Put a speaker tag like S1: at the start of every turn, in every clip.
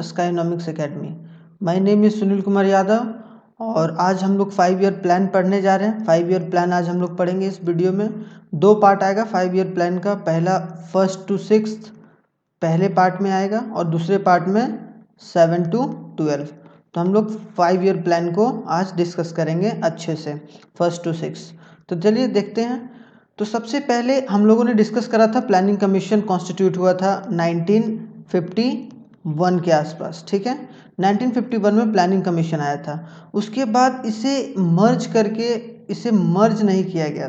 S1: स्काइनॉमिक्स Academy. My name is Sunil Kumar Yadav और आज हम लोग 5 ईयर प्लान पढ़ने जा रहे हैं। 5 ईयर प्लान आज हम लोग पढ़ेंगे। इस वीडियो में 2 पार्ट आएगा 5 ईयर प्लान का। पहला 1st to 6th पहले पार्ट में आएगा और दूसरे पार्ट में 7 to 12। तो हम लोग 5 ईयर प्लान को आज डिस्कस करेंगे अच्छे से 1st to 6। तो चलिए देखते हैं। तो सबसे पहले हम लोगों ने डिस्कस करा था प्लानिंग कमीशन कॉन्स्टिट्यूट हुआ था 1951 के आसपास, ठीक है। 1951 में प्लानिंग कमीशन आया था। उसके बाद इसे मर्ज नहीं किया गया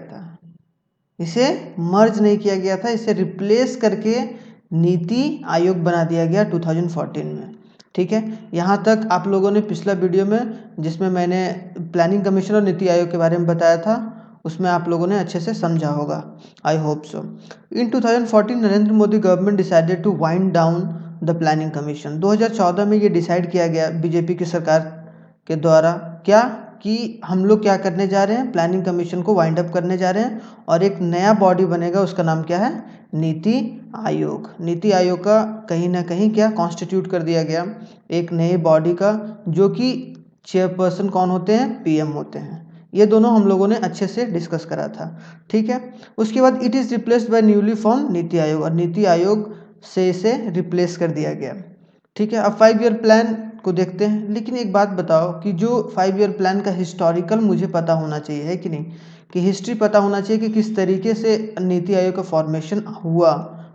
S1: था। इसे रिप्लेस करके नीति आयोग बना दिया गया 2014 में, ठीक है। यहाँ तक आप लोगों ने पिछला वीडियो में जिसमें मैंने प्लानिंग कमीशन और नीति आयोग के बारे में बताया था उसमें आप लोगों ने अच्छे से समझा होगा, I hope so. In 2014 Narendra Modi government decided to wind down the Planning Commission. 2014 में ये डिसाइड किया गया बीजेपी की सरकार के द्वारा क्या कि हम लोग क्या करने जा रहे हैं, प्लानिंग कमीशन को वाइंड अप करने जा रहे हैं और एक नया बॉडी बनेगा, उसका नाम क्या है, नीति आयोग। नीति आयोग का कहीं ना कहीं क्या कॉन्स्टिट्यूट कर दिया गया एक नए बॉडी का, जो कि चेयरपर्सन कौन होते हैं, पीएम होते हैं। ये दोनों हम लोगों ने अच्छे से डिस्कस करा था, ठीक है। उसके बाद it is replaced by newly form NITI Aayog, और नीति आयोग से इसे रिप्लेस कर दिया गया, ठीक है। अब 5 ईयर प्लान को देखते हैं। लेकिन एक बात बताओ कि जो 5 ईयर प्लान का हिस्टोरिकल मुझे पता होना चाहिए, है कि नहीं, कि हिस्ट्री पता होना चाहिए कि किस तरीके से नीति आयोग का फॉर्मेशन हुआ,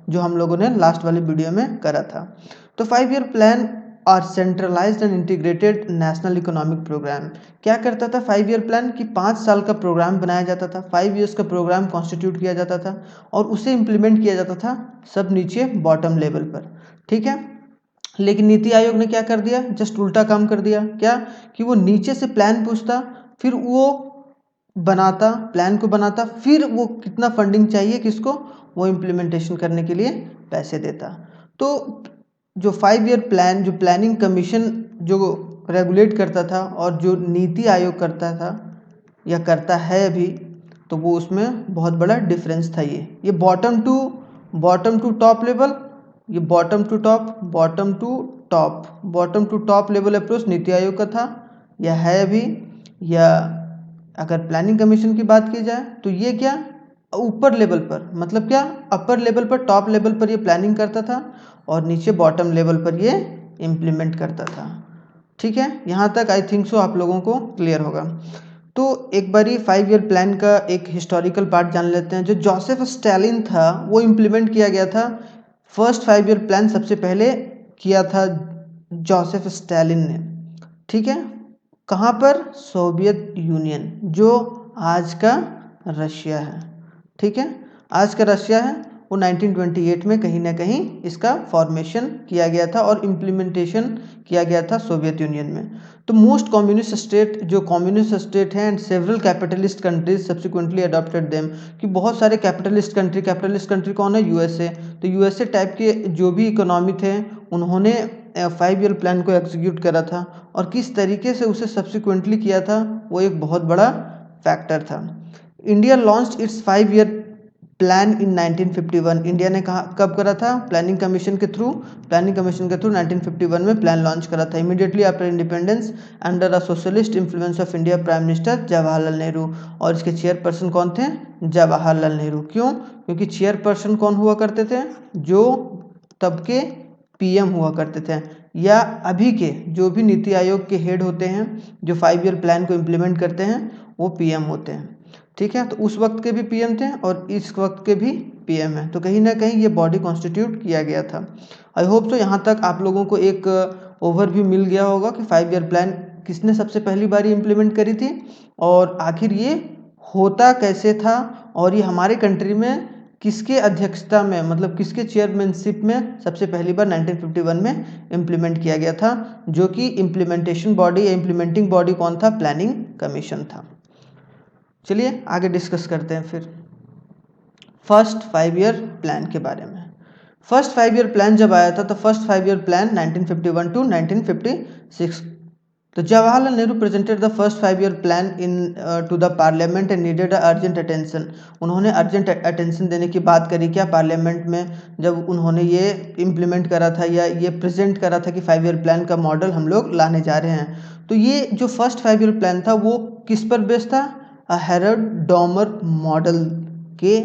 S1: जो हम लोगों ने लास्ट वाली वीडियो में करा था। तो 5 ईयर प्लान और centralised and integrated national economic programme क्या करता था। 5 ईयर प्लान की 5 साल का प्रोग्राम बनाया जाता था, 5 ईयर्स का प्रोग्राम कॉन्स्टिट्यूट किया जाता था और उसे इम्प्लीमेंट किया जाता था सब नीचे बॉटम लेवल पर, ठीक है। लेकिन नीति आयोग ने क्या कर दिया, जस्ट उल्टा काम कर दिया। क्या कि वो नीचे से प्लान पूछता, फिर वो बनाता, प्लान को बनाता, फिर वो कितना फंडिंग चाहिए किसको, वो इम्प्लीमेंटेशन करने के लिए पैसे देता। तो जो 5 ईयर प्लान, जो प्लानिंग कमीशन जो रेगुलेट करता था और जो नीति आयोग करता था या करता है अभी, तो वो उसमें बहुत बड़ा डिफरेंस था। ये बॉटम टू टॉप लेवल, ये bottom to top level approach NITI Aayog का था या है अभी। या अगर प्लानिंग कमीशन की बात की जाए तो ये क्या ऊपर लेवल पर, मतलब क्या अपर लेवल पर, टॉप लेवल पर ये प्लानिंग करता था और नीचे बॉटम लेवल पर ये इम्प्लीमेंट करता था, ठीक है। यहाँ तक आई थिंक सो आप लोगों को क्लियर होगा। तो एक बारी 5 ईयर प्लान का एक हिस्टोरिकल पार्ट जान लेते हैं। जो जोसेफ स्टालिन था वो इम्प्लीमेंट किया गया था। फर्स्ट 5 ईयर प्लान सबसे पहले किया था जोसेफ स्टालिन ने, ठीक है। कहाँ पर, सोवियत यूनियन, जो आज का रशिया है, ठीक है, आज का रशिया है। वो 1928 में कहीं ना कहीं इसका फॉर्मेशन किया गया था और इम्प्लीमेंटेशन किया गया था सोवियत यूनियन में। तो मोस्ट कम्युनिस्ट स्टेट, जो कम्युनिस्ट स्टेट हैं, and several capitalist countries subsequently adopted them, कि बहुत सारे कैपिटलिस्ट कंट्री कौन है, यूएसए। तो यूएसए टाइप के जो भी इकोनॉमी थे उन्होंने 5 ईयर प्लान को एग्जीक्यूट करा था और किस तरीके से उसे सब्सिक्वेंटली किया था वो एक बहुत बड़ा फैक्टर था। India launched it's 5 year plan in 1951। India ने कब करा था, प्लानिंग कमीशन के थ्रू 1951 में प्लान लॉन्च करा था। Immediately after independence under a socialist influence of India, prime minister Jawaharlal Nehru, और इसके चेयरपर्सन कौन थे, जवाहरलाल नेहरू। क्यों, क्योंकि चेयरपर्सन कौन हुआ करते थे, जो तब के पीएम हुआ करते थे, या अभी के जो भी नीति आयोग के हेड होते हैं जो 5 ईयर प्लान को इम्प्लीमेंट करते हैं वो पीएम होते हैं, ठीक है। तो उस वक्त के भी पीएम थे और इस वक्त के भी पीएम हैं। तो कहीं ना कहीं ये बॉडी कॉन्स्टिट्यूट किया गया था। आई होप तो यहाँ तक आप लोगों को एक ओवरव्यू मिल गया होगा कि 5 ईयर प्लान किसने सबसे पहली बारी इम्प्लीमेंट करी थी और आखिर ये होता कैसे था और ये हमारे कंट्री में किसके अध्यक्षता में, मतलब किसके चेयरमैनशिप में सबसे पहली बार 1951 में इम्प्लीमेंट किया गया था, जो कि इम्प्लीमेंटेशन बॉडी या इम्प्लीमेंटिंग बॉडी कौन था, प्लानिंग कमीशन था। चलिए आगे डिस्कस करते हैं फिर फर्स्ट 5 ईयर प्लान के बारे में। फर्स्ट 5 ईयर प्लान जब आया था तो फर्स्ट 5 ईयर प्लान 1951 टू 1956 तो Jawaharlal Nehru presented the first 5 year plan into the Parliament and needed urgent attention. उन्होंने अर्जेंट अटेंशन देने की बात करी क्या पार्लियामेंट में, जब उन्होंने ये इम्प्लीमेंट करा था या ये प्रेजेंट करा था कि 5 ईयर प्लान का मॉडल हम लोग लाने जा रहे हैं। तो ये जो फर्स्ट 5 ईयर प्लान था वो किस पर बेस्ड था, हेरोल्ड डॉमर मॉडल के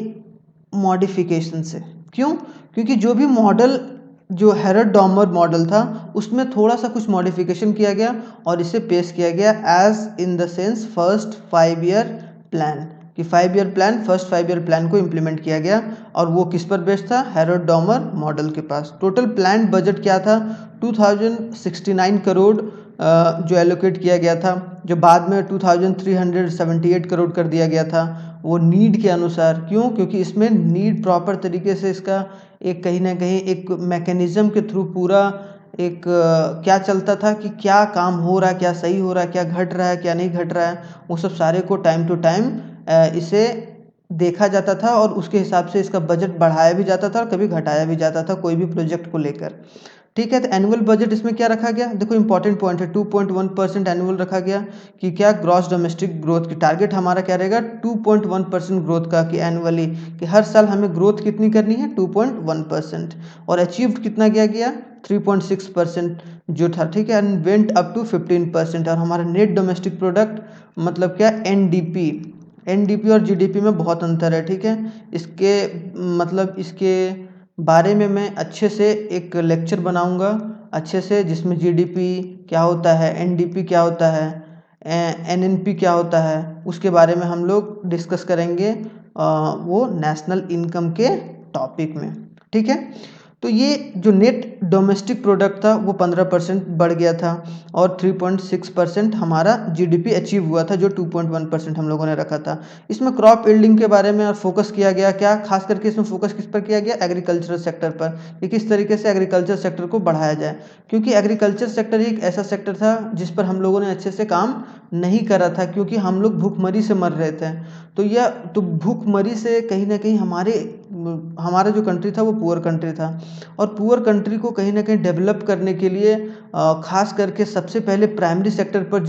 S1: मॉडिफिकेशन से। क्यों? क्योंकि जो भी मॉडल जो हेरोल्ड डॉमर मॉडल था उसमें थोड़ा सा कुछ मॉडिफिकेशन किया गया और इसे पेश किया गया as in the sense first 5 year plan, कि 5 year plan, first 5 year plan को इम्प्लीमेंट किया गया। और वो किस पर बेस्ड था, हेरोल्ड डॉमर मॉडल के पास। टोटल प्लान बजट क्या था, 2069 करोड़ जो एलोकेट किया गया था, जो बाद में 2378 करोड़ कर दिया गया था वो नीड के अनुसार। क्यों? क्योंकि इसमें नीड प्रॉपर तरीके से इसका एक कहीं ना कहीं एक मैकेनिज्म के थ्रू पूरा एक क्या चलता था कि क्या काम हो रहा है, क्या सही हो रहा है, क्या घट रहा है, क्या नहीं घट रहा है, वो सब सारे को टाइम टू टाइम इसे देखा जाता था और उसके हिसाब से इसका बजट बढ़ाया भी जाता था और कभी घटाया भी जाता था कोई भी प्रोजेक्ट को लेकर। ठीक है, तो एनुअल बजट इसमें क्या रखा गया, देखो इंपॉर्टेंट पॉइंट है, 2.1% एनुअल रखा गया कि क्या ग्रॉस डोमेस्टिक ग्रोथ की टारगेट हमारा क्या रहेगा 2.1% ग्रोथ का, कि एनुअली कि हर साल हमें ग्रोथ कितनी करनी है 2.1%। और अचीव्ड कितना किया गया 3.6% जो था। ठीक है, एंड वेंट अप टू 15%। और हमारा नेट डोमेस्टिक प्रोडक्ट मतलब क्या एनडीपी और जीडीपी में बहुत अंतर है। ठीक है, इसके मतलब इसके बारे में मैं अच्छे से एक लेक्चर बनाऊंगा अच्छे से, जिसमें जीडीपी क्या होता है, एनडीपी क्या होता है, एनएनपी क्या होता है, उसके बारे में हम लोग डिस्कस करेंगे वो नेशनल इनकम के टॉपिक में। ठीक है, तो ये जो नेट डोमेस्टिक प्रोडक्ट था वो 15% बढ़ गया था और 3.6% हमारा जीडीपी अचीव हुआ था, जो 2.1% हम लोगों ने रखा था। इसमें क्रॉप यील्डिंग के बारे में और फोकस किया गया, क्या खास करके इसमें फोकस किस पर किया गया, एग्रीकल्चरल सेक्टर पर, कि किस तरीके से एग्रीकल्चर सेक्टर को बढ़ाया जाए। क्योंकि एग्रीकल्चर सेक्टर एक ऐसा सेक्टर था जिस पर हम लोगों ने अच्छे से काम नहीं करा था, क्योंकि हम लोग भूखमरी से मर रहे थे। तो भूखमरी से कहीं ना कहीं हमारा जो कंट्री था वो पुअर कंट्री था। और पुअर कंट्री को कहीं ना कहीं डेवलप करने के लिए खास करके सबसे पहले प्राइमरी सेक्टर पर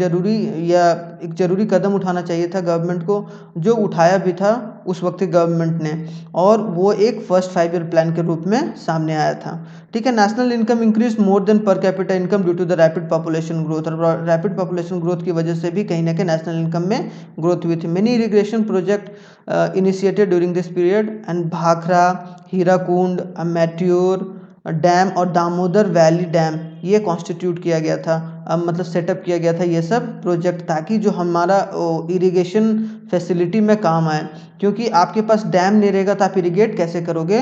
S1: एक ज़रूरी कदम उठाना चाहिए था गवर्नमेंट को, जो उठाया भी था उस वक्त गवर्नमेंट ने, और वो एक फर्स्ट 5 ईयर प्लान के रूप में सामने आया था। ठीक है, national income increase more than per capita income due to the rapid population growth. और रैपिड पॉपुलेशन ग्रोथ की वजह से भी कहीं ना कहीं नेशनल इनकम में ग्रोथ हुई थी। Many irrigation project initiated during this period and Bhakra, Hirakud, Mettur dam और दामोदर वैली डैम ये कॉन्स्टिट्यूट किया गया था, मतलब सेटअप किया गया था ये सब प्रोजेक्ट, ताकि जो हमारा इरिगेशन फैसिलिटी में काम आए। क्योंकि आपके पास डैम नहीं रहेगा तो आप इरिगेट कैसे करोगे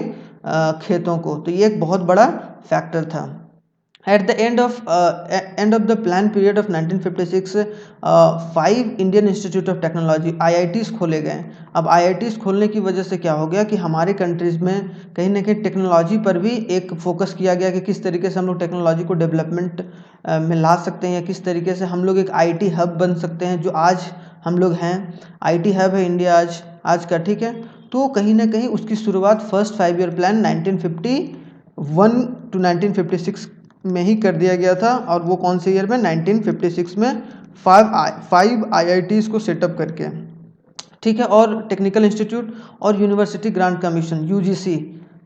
S1: खेतों को, तो ये एक बहुत बड़ा फैक्टर था। At the end of the plan period of 1956, 5 Indian institute of technology IITs खोले गए। अब IITs खोलने की वजह से क्या हो गया कि हमारे कंट्रीज़ में कहीं ना कहीं टेक्नोलॉजी पर भी एक फोकस किया गया कि किस तरीके से हम लोग टेक्नोलॉजी को डेवलपमेंट में ला सकते हैं, या किस तरीके से हम लोग एक IT हब बन सकते हैं, जो आज हम लोग हैं। IT हब है इंडिया आज का। ठीक है, तो कहीं ना कहीं उसकी शुरुआत फर्स्ट 5 ईयर प्लान 1951 टू 1956 में ही कर दिया गया था। और वो कौन से ईयर में, 1956 में 5 IITs को सेटअप करके। ठीक है, और टेक्निकल इंस्टीट्यूट और university grant commission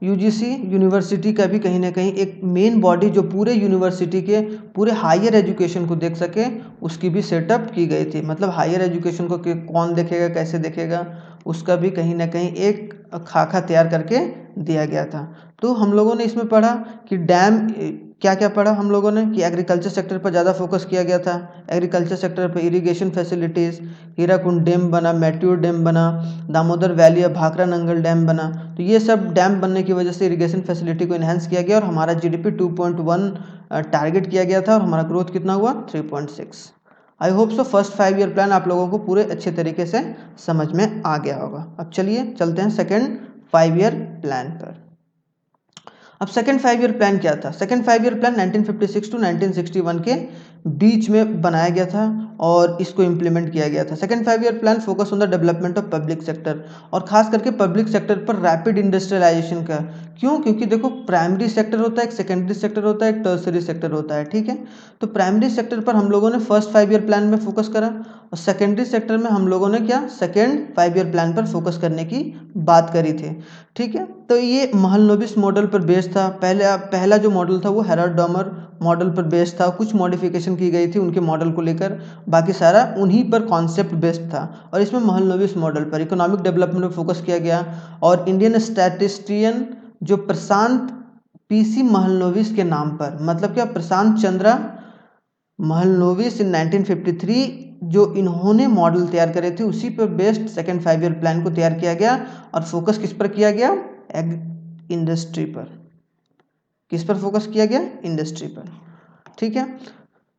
S1: UGC university का भी कहीं ना कहीं एक मेन बॉडी जो पूरे यूनिवर्सिटी के पूरे हायर एजुकेशन को देख सके, उसकी भी सेटअप की गई थी। मतलब हायर एजुकेशन को कौन देखेगा, कैसे देखेगा, उसका भी कहीं ना कहीं एक खाका तैयार करके दिया गया था। तो हम लोगों ने इसमें पढ़ा कि डैम क्या क्या पढ़ा हम लोगों ने, कि एग्रीकल्चर सेक्टर पर ज़्यादा फोकस किया गया था। एग्रीकल्चर सेक्टर पर इरिगेशन फैसिलिटीज़, हीराकुंड डैम बना, मैट्योर डैम बना, दामोदर वैली और भाखड़ा नंगल डैम बना। तो ये सब डैम बनने की वजह से इरिगेशन फैसिलिटी को इन्हेंस किया गया और हमारा जीडीपी 2.1 टारगेट किया गया था और हमारा ग्रोथ कितना हुआ 3.6। आई hope so first 5 year plan आप लोगों को पूरे अच्छे तरीके से समझ में आ गया होगा। अब चलिए चलते हैं सेकेंड 5 ईयर प्लान पर। अब सेकेंड 5 ईयर प्लान क्या था, सेकेंड 5 ईयर प्लान 1956 टू 1961 के बीच में बनाया गया था और इसको इम्प्लीमेंट किया गया था। Second 5 year plan focus on the development of public sector, और खास करके पब्लिक सेक्टर पर रैपिड इंडस्ट्रियलाइजेशन का। क्यों? क्योंकि देखो प्राइमरी सेक्टर होता है, एक सेकेंडरी सेक्टर होता है, एक टर्सरी सेक्टर होता है, ठीक है। तो प्राइमरी सेक्टर पर हम लोगों ने फर्स्ट 5 ईयर प्लान में फोकस करा और सेकेंडरी सेक्टर में हम लोगों ने क्या सेकेंड 5 ईयर प्लान पर फोकस करने की बात करी थी, ठीक है। तो ये महलनोबिस मॉडल पर बेस्ड था। पहला जो मॉडल था वो हेराल्ड डॉमर मॉडल पर बेस्ड था, कुछ मॉडिफिकेशन की गई थी उनके मॉडल को लेकर, बाकी सारा उन्हीं पर कॉन्सेप्ट बेस्ड था। और इसमें महलनोबिस मॉडल पर इकोनॉमिक डेवलपमेंट पर फोकस किया गया और इंडियन स्टैटिस्टिशियन जो प्रशांत पीसी महलनोबिस के नाम पर, मतलब क्या प्रशांत चंद्रा महलनोबिस इन 1953 जो इन्होंने मॉडल तैयार करे थे उसी पर बेस्ड सेकेंड 5 ईयर प्लान को तैयार किया गया और फोकस किस पर किया गया? एग इंडस्ट्री पर। किस पर फोकस किया गया? इंडस्ट्री पर, ठीक है।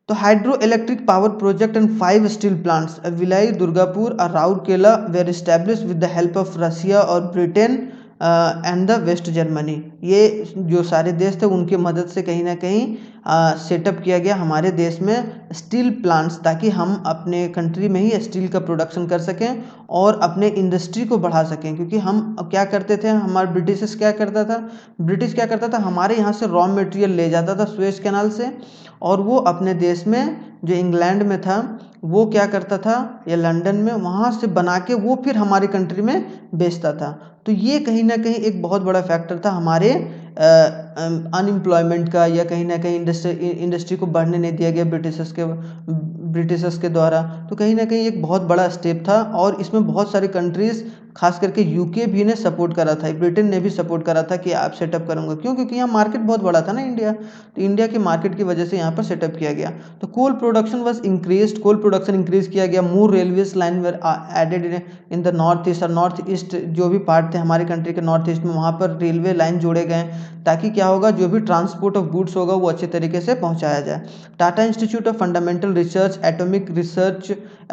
S1: तो hydro electric power project and 5 steel plants Bhilai, Durgapur और Rourkela were establish with the help of Russia और Britain and the West Germany. ये जो सारे देश थे उनके मदद से कहीं ना कहीं सेटअप किया गया हमारे देश में स्टील प्लांट्स, ताकि हम अपने कंट्री में ही स्टील का प्रोडक्शन कर सकें और अपने इंडस्ट्री को बढ़ा सकें। क्योंकि हम क्या करते थे, हमारे ब्रिटिश क्या करता था, हमारे यहाँ से रॉ मटेरियल ले जाता था सुएज कैनाल से और वो अपने देश में जो इंग्लैंड में था वो क्या करता था या लंदन में, वहाँ से बना के वो फिर हमारे कंट्री में बेचता था। तो ये कहीं ना कहीं एक बहुत बड़ा फैक्टर था हमारे अनएम्प्लॉयमेंट का, या कहीं ना कहीं इंडस्ट्री को बढ़ने नहीं दिया गया ब्रिटिशर्स के द्वारा। तो कहीं ना कहीं एक बहुत बड़ा स्टेप था और इसमें बहुत सारे कंट्रीज़ खास करके यूके भी ने सपोर्ट करा था, ब्रिटेन ने भी सपोर्ट करा था कि आप सेटअप करूँगा। क्यों? क्योंकि यहाँ मार्केट बहुत बड़ा था ना इंडिया, तो इंडिया के मार्केट की वजह से यहाँ पर सेटअप किया गया। तो coal production was increased, coal production increase किया गया। More railways line were added in the North East, और नॉर्थ ईस्ट जो भी पार्ट थे हमारे कंट्री के नॉर्थ ईस्ट में, वहाँ पर रेलवे लाइन जोड़े गए ताकि क्या होगा, जो भी ट्रांसपोर्ट ऑफ गुड्स होगा वो अच्छे तरीके से पहुँचाया जाए। Tata institute of fundamental research,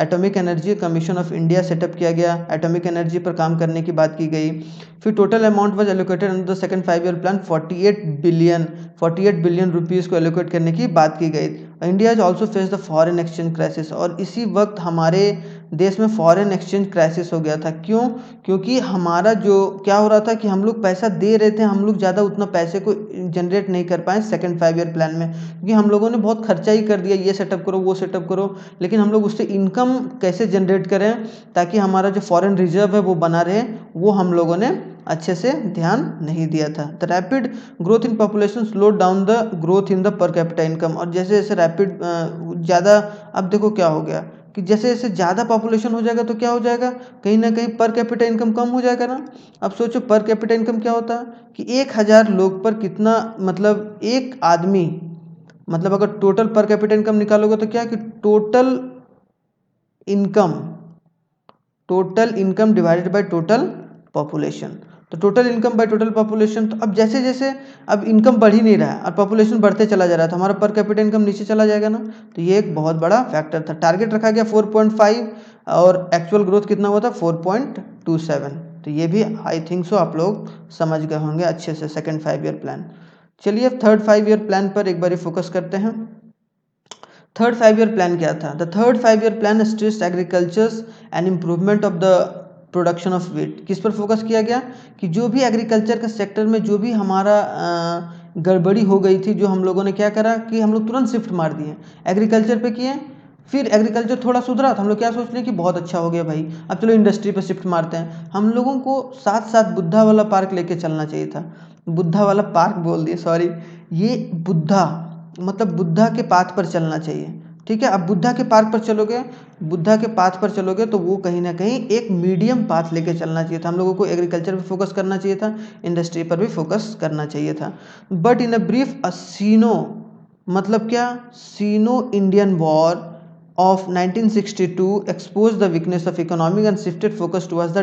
S1: atomic energy commission of India setup किया गया, एटॉमिक एनर्जी पर काम करने की बात की गई। फिर total amount was allocated under the second 5 year plan 48 billion rupees को एलोकेट करने की बात की गई। India is also face the foreign exchange crisis, और इसी वक्त हमारे देश में फॉरेन एक्सचेंज क्राइसिस हो गया था। क्यों? क्योंकि हमारा जो क्या हो रहा था कि हम लोग पैसा दे रहे थे, हम लोग ज़्यादा उतना पैसे को जनरेट नहीं कर पाए सेकंड 5 ईयर प्लान में, क्योंकि हम लोगों ने बहुत खर्चा ही कर दिया, ये सेटअप करो वो सेटअप करो, लेकिन हम लोग उससे इनकम कैसे जनरेट करें ताकि हमारा जो फॉरेन रिजर्व है वो बना रहे, वो हम लोगों ने अच्छे से ध्यान नहीं दिया था। The rapid growth in population slow down the growth in the पर कैपिटा इनकम, और जैसे जैसे रैपिड ज़्यादा, अब देखो क्या हो गया कि जैसे जैसे ज़्यादा पॉपुलेशन हो जाएगा तो क्या हो जाएगा, कहीं ना कहीं पर कैपिटा इनकम कम हो जाएगा ना। अब सोचो पर कैपिटा इनकम क्या होता है कि 1000 लोग पर कितना, मतलब एक आदमी, मतलब अगर टोटल पर कैपिटा इनकम निकालोगे तो क्या कि total income divided by total population, तो total income by total population. तो अब जैसे जैसे अब इनकम बढ़ ही नहीं रहा है और पॉपुलेशन बढ़ते चला जा रहा है तो हमारा पर कैपिटा इनकम नीचे चला जाएगा ना। तो ये एक बहुत बड़ा फैक्टर था। टारगेट रखा गया 4.5 और एक्चुअल ग्रोथ कितना हुआ था 4.27। तो ये भी आई थिंक सो आप लोग समझ गए होंगे अच्छे से सेकेंड 5 ईयर प्लान। चलिए अब थर्ड 5 ईयर प्लान पर एक बार फोकस करते हैं। थर्ड 5 ईयर प्लान क्या था? The third 5 year plan stressed agricultures and improvement of the production of wheat. किस पर फोकस किया गया कि जो भी एग्रीकल्चर का सेक्टर में जो भी हमारा गड़बड़ी हो गई थी, जो हम लोगों ने क्या करा कि हम लोग तुरंत शिफ्ट मार दिए एग्रीकल्चर पे किए। फिर एग्रीकल्चर थोड़ा सुधरा तो हम लोग क्या सोच रहे कि बहुत अच्छा हो गया भाई, अब चलो इंडस्ट्री पे शिफ्ट मारते हैं। हम लोगों को साथ साथ बुद्धा वाला पार्क लेके चलना चाहिए था। बुद्धा वाला पार्क बोल दिए, सॉरी, ये बुद्धा मतलब बुद्धा के पाथ पर चलना चाहिए, ठीक है। अब बुद्धा के पार्क पर चलोगे, बुद्धा के पाथ पर चलोगे तो वो कहीं ना कहीं एक मीडियम पाथ लेके चलना चाहिए था। हम लोगों को एग्रीकल्चर पे फोकस करना चाहिए था, इंडस्ट्री पर भी फोकस करना चाहिए था। बट इन अ ब्रीफ सीनो, मतलब क्या, सीनो Indian war of 1962 exposed the weakness of economy and shifted focus towards the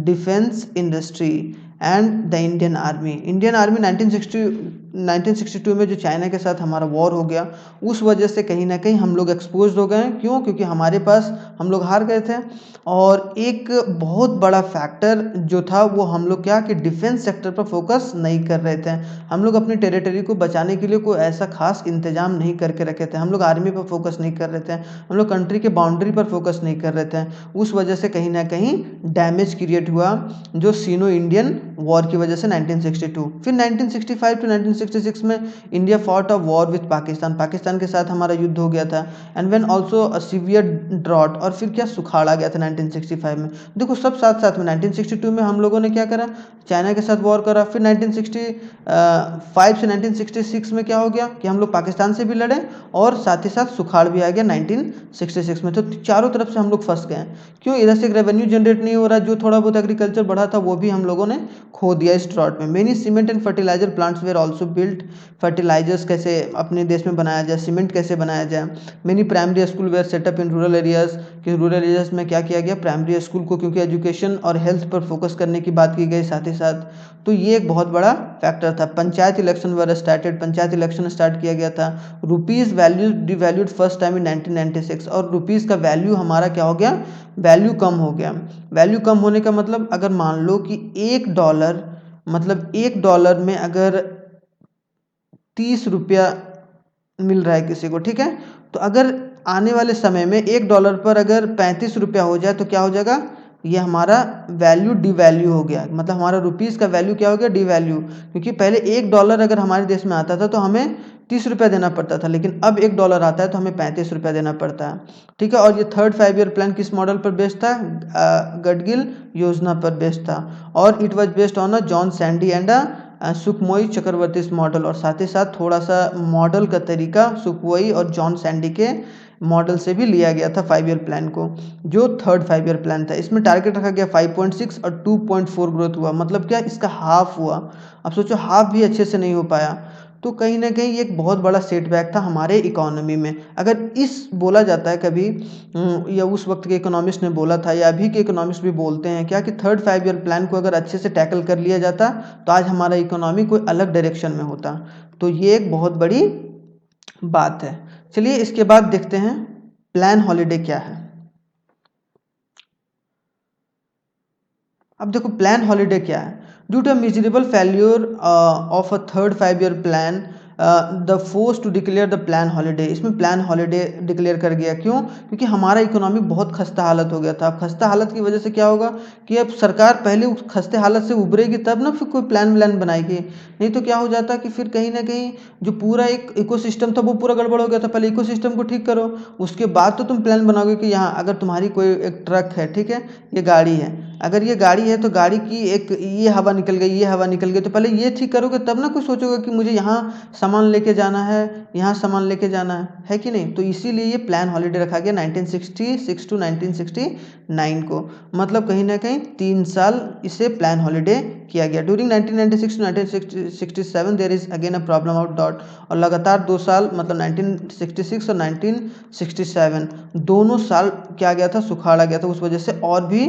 S1: defense industry and the Indian Army. Indian Army 1960 1962 में जो चाइना के साथ हमारा वॉर हो गया, उस वजह से कहीं ना कहीं हम लोग एक्सपोज हो गए। क्यों? क्योंकि हमारे पास हम लोग हार गए थे। और एक बहुत बड़ा फैक्टर जो था वो हम लोग क्या कि डिफेंस सेक्टर पर फोकस नहीं कर रहे थे। हम लोग अपनी टेरिटरी को बचाने के लिए कोई ऐसा खास इंतजाम नहीं करके रखे थे। हम लोग आर्मी पर फोकस नहीं कर रहे थे, हम लोग कंट्री के बाउंड्री पर फोकस नहीं कर रहे थे। उस वजह से कहीं ना कहीं डैमेज क्रिएट हुआ जो सीनो इंडियन वॉर की वजह से 1962। फिर 1965 टू 1966 में India fought a war with Pakistan, Pakistan के साथ हमारा युद्ध हो गया था। And when also a severe drought, और फिर क्या सुखाड़ आ गया था 1965 में। देखो सब साथ साथ में 1962 में हम लोगों ने क्या करा, चाइना के साथ वॉर करा। फिर 1965 से 1966 में क्या हो गया कि हम लोग पाकिस्तान से भी लड़े और साथ ही साथ सुखाड़ भी आ गया 1966 में। तो चारों तरफ से हम लोग फंस गए। क्यों? इधर से रेवेन्यू जनरेट नहीं हो रहा, जो थोड़ा बहुत एग्रीकल्चर बढ़ा था वो भी हम लोगों ने खो दिया इस ड्रॉट में। Many cement and fertiliser plants were also built, fertilisers कैसे अपने देश में बनाया जाए, सीमेंट कैसे बनाया जाए। Many primary school were set up in rural areas, कि रूरल एरियाज में क्या किया गया, प्राइमरी स्कूल को, क्योंकि एजुकेशन और हेल्थ पर फोकस करने की बात की गई साथ ही साथ। तो ये एक बहुत बड़ा फैक्टर था। Panchayat election were started, panchayat election start किया गया था। Rupees value devalued first time in 1996, और रुपीज़ का वैल्यू हमारा क्या हो गया, वैल्यू कम हो गया। वैल्यू कम होने का मतलब अगर मान लो कि $1, मतलब $1 में अगर 30 रुपया मिल रहा है किसी को, ठीक है, तो अगर आने वाले समय में $1 पर अगर 35 रुपया हो जाए तो क्या हो जाएगा, ये हमारा वैल्यू डिवैल्यू हो गया। मतलब हमारा रुपीज़ का वैल्यू क्या हो गया, डिवैल्यू। क्योंकि पहले $1 अगर हमारे देश में आता था तो हमें 30 रुपया देना पड़ता था, लेकिन अब $1 आता है तो हमें 35 रुपया देना पड़ता है, ठीक है। और ये थर्ड 5 ईयर प्लान किस मॉडल पर बेस्ड था, गडगिल योजना पर बेस्ड था। और it was based on a John Sandy and Sukhamoy Chakravarty model. और साथ ही साथ थोड़ा सा मॉडल का तरीका सुखमोई और जॉन सैंडी के मॉडल से भी लिया गया था 5 ईयर प्लान को, जो थर्ड 5 ईयर प्लान था। इसमें टारगेट रखा गया 5.6 और 2.4 ग्रोथ हुआ, मतलब क्या, इसका हाफ हुआ। अब सोचो हाफ भी अच्छे से नहीं हो पाया, तो कहीं ना कहीं एक बहुत बड़ा सेटबैक था हमारे इकोनॉमी में। अगर इस बोला जाता है कभी, या उस वक्त के इकोनॉमिस्ट ने बोला था, या अभी के इकोनॉमिस्ट भी बोलते हैं क्या, कि थर्ड 5 ईयर प्लान को अगर अच्छे से टैकल कर लिया जाता तो आज हमारा इकोनॉमी कोई अलग डायरेक्शन में होता। तो ये एक बहुत बड़ी बात है। चलिए इसके बाद देखते हैं प्लान हॉलिडे क्या है। अब देखो प्लान हॉलिडे क्या है। Due to miserable failure of a third 5 year plan, the force to declare the plan holiday, इसमें प्लान हॉलिडे डिक्लेयर कर गया। क्यों? क्योंकि हमारा इकोनॉमी बहुत खस्ता हालत हो गया था। अब खस्ता हालत की वजह से क्या होगा कि अब सरकार पहले उस खस्ते हालत से उभरेगी तब ना फिर कोई प्लान व्लान बनाएगी। नहीं तो क्या हो जाता कि फिर कहीं ना कहीं जो पूरा एक इकोसिस्टम था वो पूरा गड़बड़ हो गया था। पहले इकोसिस्टम को ठीक करो, उसके बाद तो तुम प्लान बनाओगे कि यहाँ अगर तुम्हारी कोई एक ट्रक है, ठीक है, ये गाड़ी है, अगर ये गाड़ी है तो गाड़ी की एक ये हवा निकल गई, ये हवा निकल गई, तो पहले ये ठीक करोगे तब ना कुछ सोचोगे कि मुझे यहाँ सामान लेके जाना है, यहाँ सामान लेके जाना है कि नहीं। तो इसीलिए ये प्लान हॉलिडे रखा गया 1966 टू 1969 को। मतलब कहीं ना कहीं 3 साल इसे प्लान हॉलिडे किया गया। During 1996 to 1967 there is again a problem out डॉट, और लगातार 2 साल मतलब 1966 और 1967 दोनों साल क्या गया था, सुखाड़ा गया था। उस वजह से और भी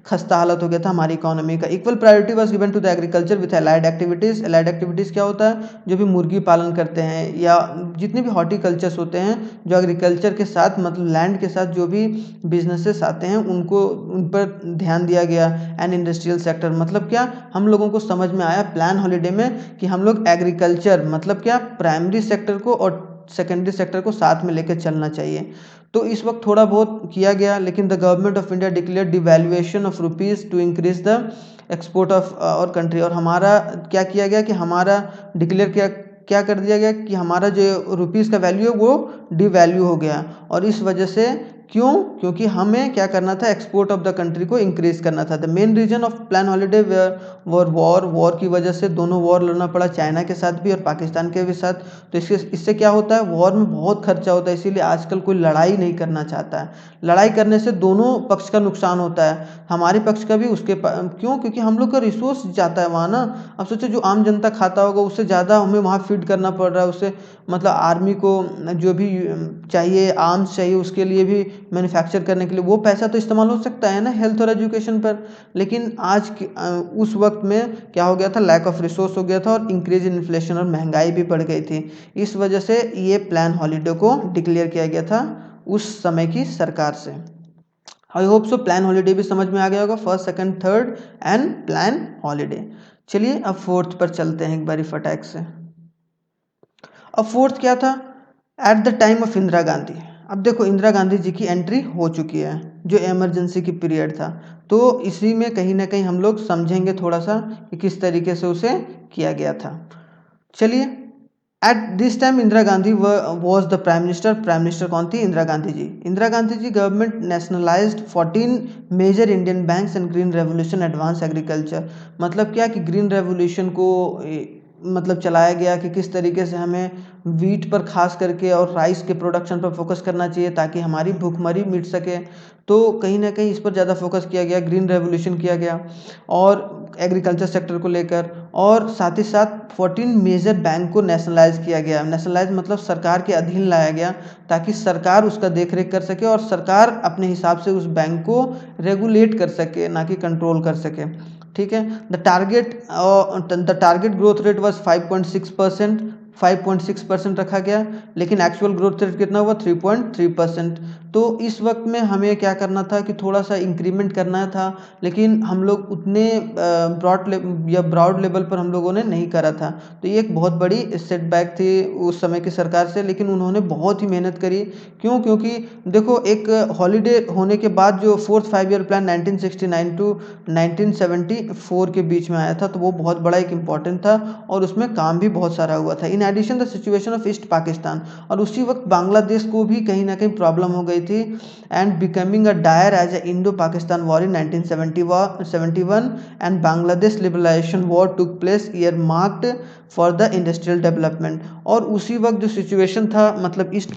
S1: खस्ता हालत हो गया था हमारी इकोनॉमी का। Equal priority was given to the agriculture with allied activities. Allied activities क्या होता है, जो भी मुर्गी पालन करते हैं या जितने भी हॉर्टिकल्चर्स होते हैं, जो एग्रीकल्चर के साथ मतलब लैंड के साथ जो भी बिजनेसेस आते हैं उनको, उन पर ध्यान दिया गया। एंड इंडस्ट्रियल सेक्टर, मतलब क्या, हम लोगों को समझ में आया प्लान हॉलिडे में कि हम लोग एग्रीकल्चर मतलब क्या, प्राइमरी सेक्टर को और सेकेंडरी सेक्टर को साथ में लेकर चलना चाहिए। तो इस वक्त थोड़ा बहुत किया गया, लेकिन the government of India declare devaluation of rupees to increase the export of our country. और हमारा क्या किया गया कि हमारा डिक्लेयर किया, क्या कर दिया गया कि हमारा जो रुपीज़ का वैल्यू है वो डिवैल्यू हो गया। और इस वजह से क्यों, क्योंकि हमें क्या करना था, एक्सपोर्ट ऑफ द कंट्री को इंक्रीज करना था। The main reason of plan holiday war की वजह से दोनों वॉर लड़ना पड़ा, चाइना के साथ भी और पाकिस्तान के भी साथ। तो इससे क्या होता है, वॉर में बहुत खर्चा होता है, इसीलिए आजकल कोई लड़ाई नहीं करना चाहता है। लड़ाई करने से दोनों पक्ष का नुकसान होता है, हमारे पक्ष का भी, क्यों, क्योंकि हम लोग का रिसोर्स जाता है वहाँ ना। अब सोचो जो आम जनता खाता होगा उससे ज़्यादा हमें वहाँ फीड करना पड़ रहा है, उससे मतलब आर्मी को जो भी चाहिए, आर्म्स चाहिए, उसके लिए भी मैन्युफैक्चर करने के लिए, वो पैसा तो इस्तेमाल हो सकता है ना हेल्थ और एजुकेशन पर। लेकिन उस वक्त में क्या हो गया था, लैक ऑफ रिसोर्स हो गया था और इंक्रीज इन इन्फ्लेशन और महंगाई भी बढ़ गई थी। इस वजह से ये प्लान हॉलीडे को डिक्लेयर किया गया था उस समय की सरकार से। आई होप सो प्लान हॉलीडे भी समझ में आ गया होगा, first second third and plan holiday. चलिए अब फोर्थ पर चलते हैं एक बारी फटाक से। अब फोर्थ क्या था, at the time of Indira Gandhi. अब देखो इंदिरा गांधी जी की एंट्री हो चुकी है, जो इमरजेंसी की पीरियड था, तो इसी में कहीं ना कहीं हम लोग समझेंगे थोड़ा सा कि किस तरीके से उसे किया गया था। चलिए, at this time Indira Gandhi was the prime minister. Prime minister कौन थी, Indira Gandhi ji. Indira Gandhi ji government nationalised 14 major Indian banks and green revolution advance agriculture. मतलब क्या कि ग्रीन रेवोल्यूशन को मतलब चलाया गया कि किस तरीके से हमें वीट पर खास करके और राइस के प्रोडक्शन पर फोकस करना चाहिए ताकि हमारी भूखमरी मिट सके। तो कहीं ना कहीं इस पर ज़्यादा फोकस किया गया, ग्रीन रेवोल्यूशन किया गया और एग्रीकल्चर सेक्टर को लेकर, और साथ ही साथ 14 मेजर बैंक को नेशनलाइज किया गया। नेशनलाइज मतलब सरकार के अधीन लाया गया ताकि सरकार उसका देख रेख कर सके और सरकार अपने हिसाब से उस बैंक को रेगुलेट कर सके, ना कि कंट्रोल कर सके। ठीक है, the target growth rate was 5.6%, 5.6% रखा गया, लेकिन एक्चुअल ग्रोथ रेट कितना हुआ, 3.3%। तो इस वक्त में हमें क्या करना था कि थोड़ा सा इंक्रीमेंट करना था, लेकिन हम लोग उतने ब्रॉड लेवल पर हम लोगों ने नहीं करा था। तो ये एक बहुत बड़ी सेटबैक थी उस समय की सरकार से, लेकिन उन्होंने बहुत ही मेहनत करी। क्यों, क्योंकि देखो एक हॉलीडे होने के बाद जो फोर्थ 5 ईयर प्लान 1969 टू 1974 के बीच में आया था, तो वो बहुत बड़ा एक इम्पॉर्टेंट था और उसमें काम भी बहुत सारा हुआ था। In addition the situation of East Pakistan, और उसी वक्त बांग्लादेश को भी कहीं ना कहीं प्रॉब्लम हो गई थी and becoming a dire as a Indo Pakistan war in 1971 and Bangladesh liberalisation war took place year marked for the industrial development. और उसी वक्त जो सिचुएशन था, मतलब ईस्ट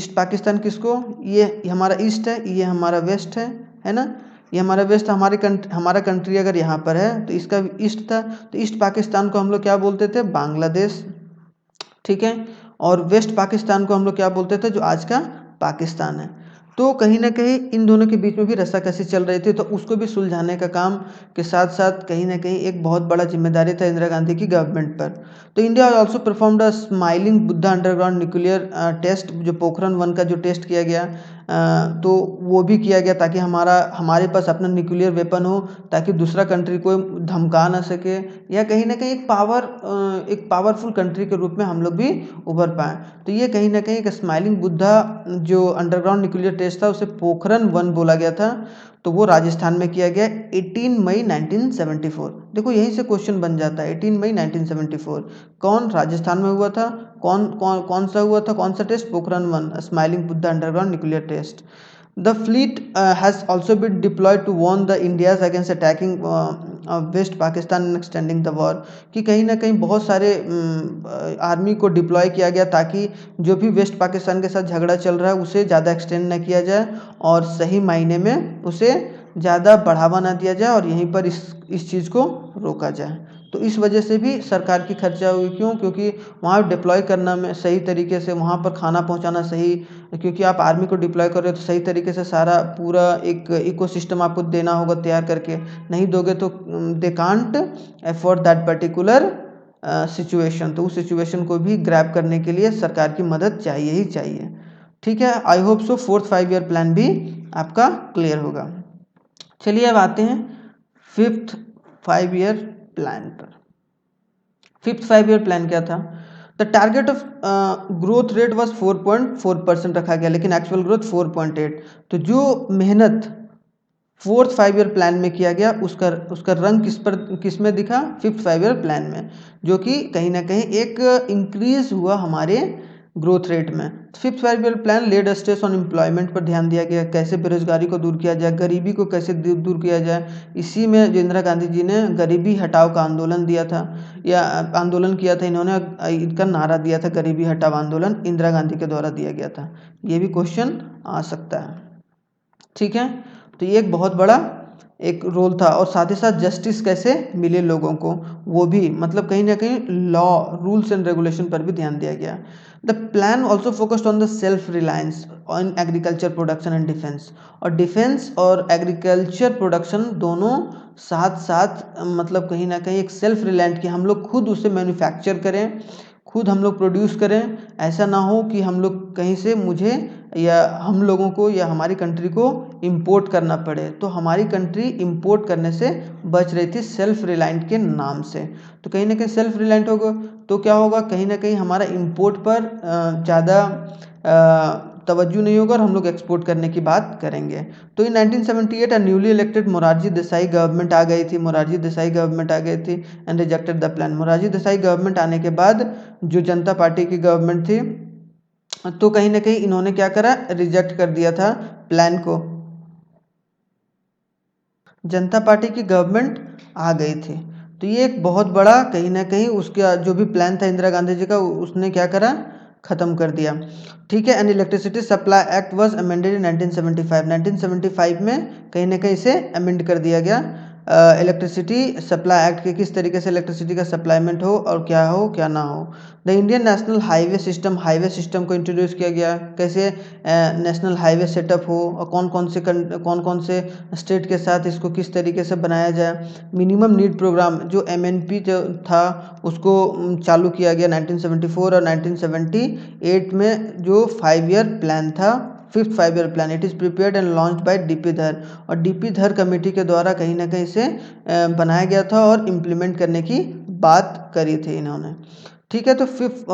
S1: पाकिस्तान किसको, ये हमारा ईस्ट है, ये हमारा वेस्ट है ना, ये हमारा वेस्ट, हमारा कंट्री अगर यहाँ पर है तो इसका ईस्ट था। तो ईस्ट पाकिस्तान को हम लोग क्या बोलते थे, बांग्लादेश। ठीक है, और वेस्ट पाकिस्तान को हम लोग क्या बोलते थे, जो आज का पाकिस्तान है। तो कहीं ना कहीं इन दोनों के बीच में भी रस्साकसी चल रही थी, तो उसको भी सुलझाने का काम के साथ साथ कहीं ना कहीं एक बहुत बड़ा जिम्मेदारी था इंदिरा गांधी की गवर्नमेंट पर। तो India also performed a smiling Buddha underground nuclear test, जो पोखरण 1 का जो टेस्ट किया गया, तो वो भी किया गया ताकि हमारे पास अपना न्यूक्लियर वेपन हो, ताकि दूसरा कंट्री को धमका ना सके, या कहीं ना कहीं एक पावरफुल कंट्री के रूप में हम लोग भी उभर पाएँ। तो ये कहीं ना कहीं एक स्माइलिंग बुद्धा जो अंडरग्राउंड न्यूक्लियर टेस्ट था उसे पोखरण 1 बोला गया था। तो वो राजस्थान में किया गया 18 मई 1974। देखो यहीं से क्वेश्चन बन जाता है, 18 मई 1974 कौन राजस्थान में हुआ था, कौन सा हुआ था, कौन सा test, Pokhran 1 smiling Buddha underground nuclear test. The fleet has also been deployed to warn the India's against attacking West Pakistan and extending the war, कि कहीं ना कहीं बहुत सारे आर्मी को डिप्लॉय किया गया ताकि जो भी वेस्ट पाकिस्तान के साथ झगड़ा चल रहा है उसे ज़्यादा एक्सटेंड न किया जाए और सही मायने में उसे ज़्यादा बढ़ावा ना दिया जाए और यहीं पर इस चीज़ को रोका जाए। तो इस वजह से भी सरकार की खर्चा हुई। क्यों, क्योंकि वहाँ डिप्लॉय करना में सही तरीके से वहाँ पर खाना पहुँचाना सही, क्योंकि आप आर्मी को डिप्लॉय कर रहे हो तो सही तरीके से सारा पूरा एक इकोसिस्टम आपको देना होगा तैयार करके, नहीं दोगे तो they can't afford that particular situation. तो उस सिचुएशन को भी ग्रैब करने के लिए सरकार की मदद चाहिए ही चाहिए। ठीक है, आई होप सो फोर्थ 5 ईयर प्लान भी आपका क्लियर होगा। चलिए अब आते हैं फिफ्थ 5 ईयर प्लान पर। फिफ्थ 5 ईयर प्लान क्या था, the target of growth rate was 4.4% रखा गया, लेकिन एक्चुअल ग्रोथ 4.8। तो जो मेहनत फोर्थ 5 ईयर प्लान में किया गया उसका रंग किस में दिखा, फिफ्थ 5 ईयर प्लान में, जो कि कहीं ना कहीं एक इंक्रीज हुआ हमारे ग्रोथ रेट में। Fifth 5 year plan laid stress on employment पर ध्यान दिया गया, कैसे बेरोजगारी को दूर किया जाए, गरीबी को कैसे दूर किया जाए। इसी में जो इंदिरा गांधी जी ने गरीबी हटाओ का आंदोलन दिया था, या आंदोलन किया था, इन्होंने इनका नारा दिया था गरीबी हटाओ आंदोलन, इंदिरा गांधी के द्वारा दिया गया था। ये भी क्वेश्चन आ सकता है। ठीक है, तो ये एक बहुत बड़ा एक रोल था, और साथ ही साथ जस्टिस कैसे मिले लोगों को वो भी, मतलब कहीं ना कहीं लॉ, रूल्स एंड रेगुलेशन पर भी ध्यान दिया गया। The plan also focused on the self reliance on agriculture production and defence, और डिफेंस और एग्रीकल्चर प्रोडक्शन दोनों साथ साथ, मतलब कहीं ना कहीं एक सेल्फ रिलायंट, कि हम लोग खुद उसे मैन्युफैक्चर करें, खुद हम लोग प्रोड्यूस करें। ऐसा ना हो कि हम लोग कहीं से, मुझे या हम लोगों को या हमारी कंट्री को इंपोर्ट करना पड़े। तो हमारी कंट्री इंपोर्ट करने से बच रही थी सेल्फ रिलायंट के नाम से। तो कहीं ना कहीं सेल्फ रिलायंट होगा तो क्या होगा, कहीं ना कहीं हमारा इंपोर्ट पर ज़्यादा तवज्जो नहीं होगा और हम लोग एक्सपोर्ट करने की बात करेंगे। तो in 1978 newly elected Morarji Desai government आ गई थी, मोरारजी देसाई गवर्नमेंट आ गई थी and rejected the plan. Morarji Desai government आने के बाद जो जनता पार्टी की गवर्नमेंट थी, तो कहीं ना कहीं इन्होंने क्या करा, रिजेक्ट कर दिया था प्लान को। जनता पार्टी की गवर्नमेंट आ गई थी, तो ये एक बहुत बड़ा कहीं ना कहीं उसका जो भी प्लान था इंदिरा गांधी जी का, उसने क्या करा, ख़त्म कर दिया। ठीक है। And electricity supply act was amended in 1975। 1975 में कहीं ना कहीं इसे अमेंड कर दिया गया, इलेक्ट्रिसिटी सप्लाई एक्ट के, किस तरीके से इलेक्ट्रिसिटी का सप्लाईमेंट हो और क्या हो क्या ना हो। The Indian national highway system को इंट्रोड्यूस किया गया, कैसे नेशनल हाईवे सेटअप हो और कौन कौन से स्टेट के साथ इसको किस तरीके से बनाया जाए। मिनिमम नीड प्रोग्राम जो MNP जो था उसको चालू किया गया 1974, और 1978 में जो 5 ईयर प्लान था, 5th 5 year plan, it is prepared and launched by DP धर, और DP धर कमेटी के द्वारा कहीं ना कहीं इसे बनाया गया था और इम्प्लीमेंट करने की बात करी थी इन्होंने। ठीक है। तो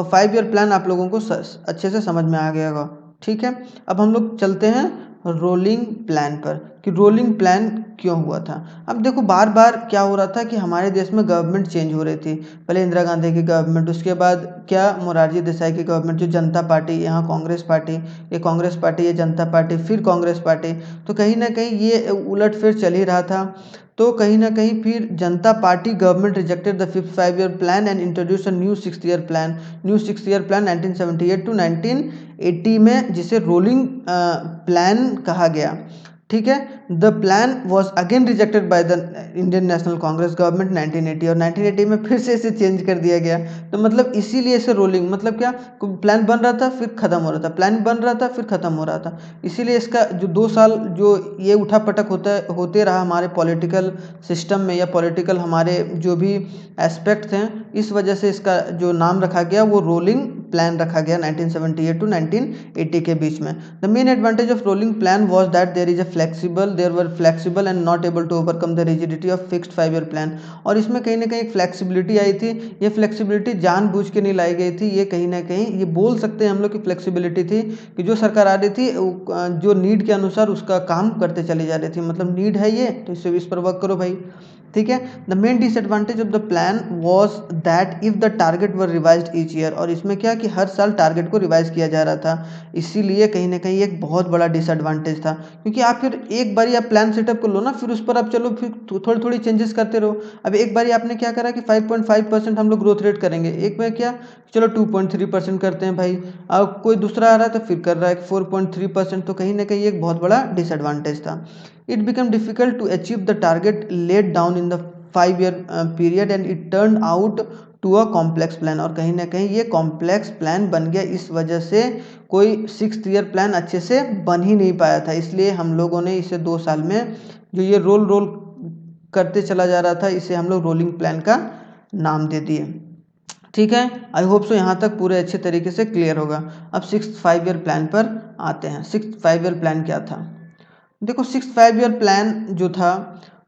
S1: 5 ईयर प्लान आप लोगों को अच्छे से समझ में आ गया होगा। ठीक है। अब हम लोग चलते हैं रोलिंग प्लान पर, कि रोलिंग प्लान क्यों हुआ था। अब देखो बार बार क्या हो रहा था कि हमारे देश में गवर्नमेंट चेंज हो रही थी, पहले इंदिरा गांधी की गवर्नमेंट, उसके बाद क्या मोरारजी देसाई की गवर्नमेंट, जो जनता पार्टी, यहाँ कांग्रेस पार्टी, ये कांग्रेस पार्टी, ये जनता पार्टी, फिर कांग्रेस पार्टी। तो कहीं ना कहीं ये उलटफेर चल ही रहा था। तो कहीं ना कहीं फिर Janata Party government rejected the 5th 5 year plan and introduce a new 6th year plan. New 6th year plan 1978 to 1980 में, जिसे रोलिंग प्लान कहा गया। ठीक है। The plan was again rejected by the Indian National Congress government 1980, और 1980 में फिर से इसे चेंज कर दिया गया। तो मतलब इसीलिए इसे रोलिंग, मतलब क्या, प्लान बन रहा था फिर ख़त्म हो रहा था, प्लान बन रहा था फिर ख़त्म हो रहा था। इसीलिए इसका जो 2 साल जो ये उठापटक होते रहा हमारे पॉलिटिकल सिस्टम में, या पॉलिटिकल हमारे जो भी एस्पेक्ट्स हैं, इस वजह से इसका जो नाम रखा गया वो रोलिंग प्लान रखा गया 1978 टू 1980 के बीच में। The main advantage of rolling plan was that there were flexible and not able to overcome the rigidity of fixed 5 year plan. और इसमें कहीं ना कहीं एक फ्लेक्सिबिलिटी आई थी। ये फ्लेक्सिबिलिटी जानबूझ के नहीं लाई गई थी, ये कहीं ना कहीं ये बोल सकते हैं हम लोग की फ्लेक्सिबिलिटी थी, कि जो सरकार आ रही थी जो नीड के अनुसार उसका काम करते चली जा रही थी, मतलब नीड है ये तो इस पर वर्क करो भाई। ठीक है। The main disadvantage of the plan was that if the target were revised each year, और इसमें क्या कि हर साल टारगेट को रिवाइज किया जा रहा था, इसीलिए कहीं ना कहीं एक बहुत बड़ा डिसएडवांटेज था। क्योंकि आप फिर एक बार आप प्लान सेटअप कर लो ना, फिर उस पर आप चलो फिर थोड़ी थोड़ी चेंजेस करते रहो। अब एक बार आपने क्या करा कि 5.5% हम लोग ग्रोथ रेट करेंगे, एक बार क्या चलो 2.3% करते हैं भाई, अब कोई दूसरा आ रहा है तो फिर कर रहा है 4.3%, तो कहीं ना कहीं एक बहुत बड़ा डिसएडवांटेज था। It became difficult to achieve the target laid down in the 5 year period and it turned out to a complex plan, और कहीं ना कहीं ये कॉम्प्लेक्स प्लान बन गया, इस वजह से कोई 6th ईयर प्लान अच्छे से बन ही नहीं पाया था। इसलिए हम लोगों ने इसे 2 साल में जो ये रोल करते चला जा रहा था, इसे हम लोग रोलिंग प्लान का नाम दे दिए। ठीक है। आई होप सो यहाँ तक पूरे अच्छे तरीके से क्लियर होगा। अब 6th 5 ईयर प्लान पर आते हैं। 6th 5 ईयर प्लान क्या था। देखो 6th 5 ईयर प्लान जो था,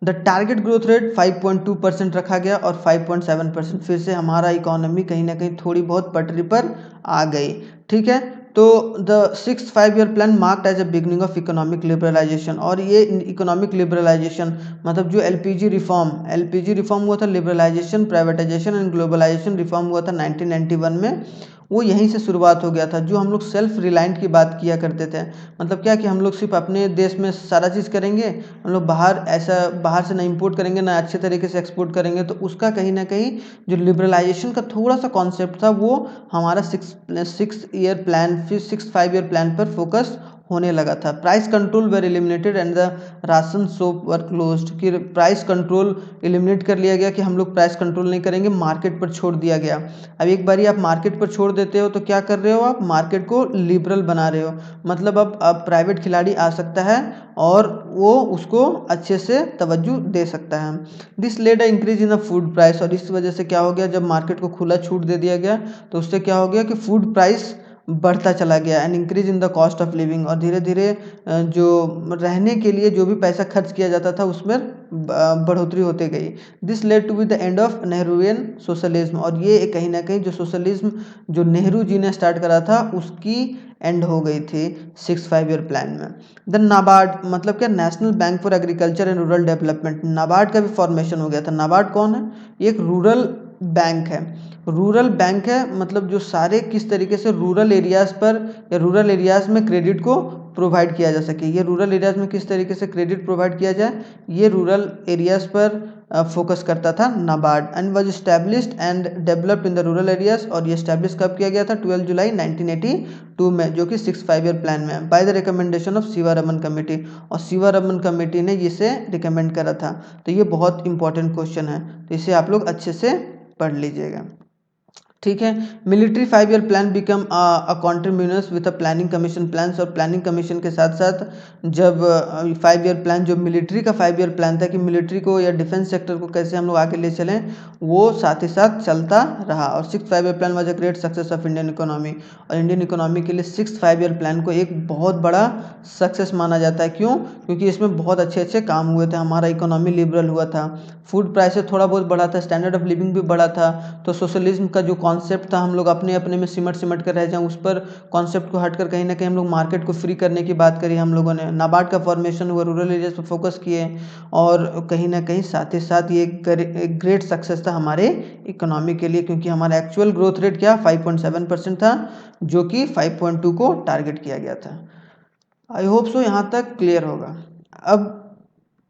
S1: द टारगेट ग्रोथ रेट 5.2% रखा गया, और 5.7% फिर से हमारा इकोनॉमी कहीं ना कहीं थोड़ी बहुत पटरी पर आ गई। ठीक है। तो the 6th 5 year plan marked as a beginning of economic liberalisation, और ये इकोनॉमिक लिबरलाइजेशन मतलब जो एलपीजी रिफॉर्म हुआ था, liberalisation, privatisation and globalisation reform हुआ था 1991 में, वो यहीं से शुरुआत हो गया था। जो हम लोग सेल्फ रिलायंट की बात किया करते थे, मतलब क्या कि हम लोग सिर्फ अपने देश में सारा चीज़ करेंगे, हम लोग बाहर से ना इंपोर्ट करेंगे ना अच्छे तरीके से एक्सपोर्ट करेंगे, तो उसका कहीं ना कहीं जो लिबरलाइजेशन का थोड़ा सा कॉन्सेप्ट था वो हमारा 6th ईयर प्लान फिर 6th 5 ईयर प्लान पर फोकस होने लगा था। Price control were eliminated and the ration shop were closed, कि प्राइस कंट्रोल एलिमिनेट कर लिया गया कि हम लोग प्राइस कंट्रोल नहीं करेंगे, मार्केट पर छोड़ दिया गया। अब एक बारी आप मार्केट पर छोड़ देते हो तो क्या कर रहे हो, आप मार्केट को लिबरल बना रहे हो, मतलब अब प्राइवेट खिलाड़ी आ सकता है और वो उसको अच्छे से तवज्जो दे सकता है। This led a increase in the food price, और इस वजह से क्या हो गया, जब मार्केट को खुला छूट दे दिया गया तो उससे क्या हो गया कि फूड प्राइस बढ़ता चला गया and increase in the cost of living, और धीरे धीरे जो रहने के लिए जो भी पैसा खर्च किया जाता था उसमें बढ़ोतरी होती गई। This led to be the end of Nehruvian socialism, और ये कहीं ना कहीं जो सोशलिज्म जो नेहरू जी ने स्टार्ट करा था उसकी एंड हो गई थी 6 5 ईयर प्लान में। देन नाबार्ड, मतलब क्या, national bank for agriculture and rural development, NABARD का भी फॉर्मेशन हो गया था। नाबार्ड कौन है, एक रूरल बैंक है। रूरल बैंक है मतलब जो सारे किस तरीके से रूरल एरियाज़ पर या रूरल एरियाज़ में क्रेडिट को प्रोवाइड किया जा सके, ये रूरल एरियाज़ में किस तरीके से क्रेडिट प्रोवाइड किया जाए, ये रूरल एरियाज़ पर फोकस करता था NABARD. And was established and developed in the rural areas, और ये इस्टेब्लिश कब किया गया था, 12 जुलाई 1982 में, जो कि 6 5 ईयर प्लान में है, by the recommendation of Sivaraman committee, और शिवारमन कमेटी ने इसे रिकमेंड करा था। तो ये बहुत इंपॉर्टेंट क्वेश्चन है, तो इसे आप लोग अच्छे से पढ़ लीजिएगा, ठीक है। Military 5 year plan become a continuous with a planning commission plans, और प्लानिंग कमीशन के साथ साथ जब 5 ईयर प्लान, जो मिलिट्री का 5 ईयर प्लान था कि मिलिट्री को या डिफेंस सेक्टर को कैसे हम लोग आगे ले चलें, वो साथ ही साथ चलता रहा। और 6 5 year plan was a great success of Indian economy, और इंडियन इकोनॉमी के लिए 6 5 ईयर प्लान को एक बहुत बड़ा सक्सेस माना जाता है। क्यों, क्योंकि इसमें बहुत अच्छे अच्छे काम हुए थे, हमारा इकोनॉमी लिबरल हुआ था, फूड प्राइसेस थोड़ा बहुत बढ़ा था, स्टैंडर्ड ऑफ लिविंग भी बढ़ा था। तो सोशलिज्म का जो कॉन्सेप्ट था, हम लोग अपने अपने में सिमट कर रह जाएं, उस पर कॉन्सेप्ट को हटकर कहीं ना कहीं हम लोग मार्केट को फ्री करने की बात करी हम लोगों ने। नाबार्ड का फॉर्मेशन हुआ, रूरल एरियाज पर फोकस किए, और कहीं ना कहीं साथ ही साथ ये एक ग्रेट सक्सेस था हमारे इकोनॉमी के लिए, क्योंकि हमारा एक्चुअल ग्रोथ रेट क्या 5.7% था, जो कि 5.2 को टारगेट किया गया था। आई होप सो यहाँ तक क्लियर होगा। अब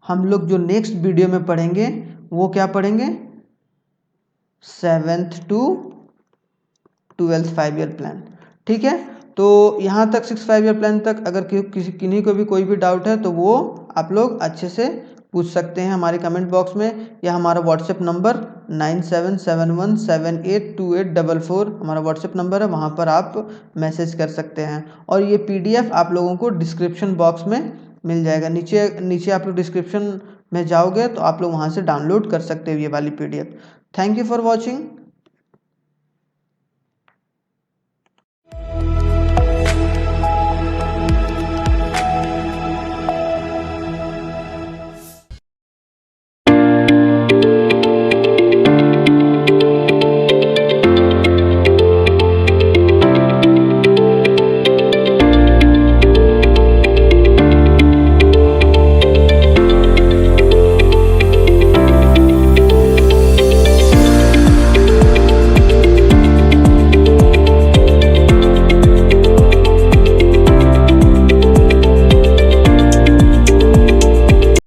S1: हम लोग जो नेक्स्ट वीडियो में पढ़ेंगे वो क्या पढ़ेंगे, 7th to 12th 5 year plan, ठीक है। तो यहाँ तक 6 5 ईयर प्लान तक अगर किसी किन्हीं को भी कोई भी डाउट है तो वो आप लोग अच्छे से पूछ सकते हैं हमारे कमेंट बॉक्स में, या हमारा व्हाट्सएप नंबर 9771782844 हमारा व्हाट्सएप नंबर है, वहाँ पर आप मैसेज कर सकते हैं। और ये PDF आप लोगों को डिस्क्रिप्शन बॉक्स में मिल जाएगा, नीचे नीचे आप लोग डिस्क्रिप्शन में जाओगे तो आप लोग वहाँ से डाउनलोड कर सकते हो ये वाली PDF। Thank you for watching.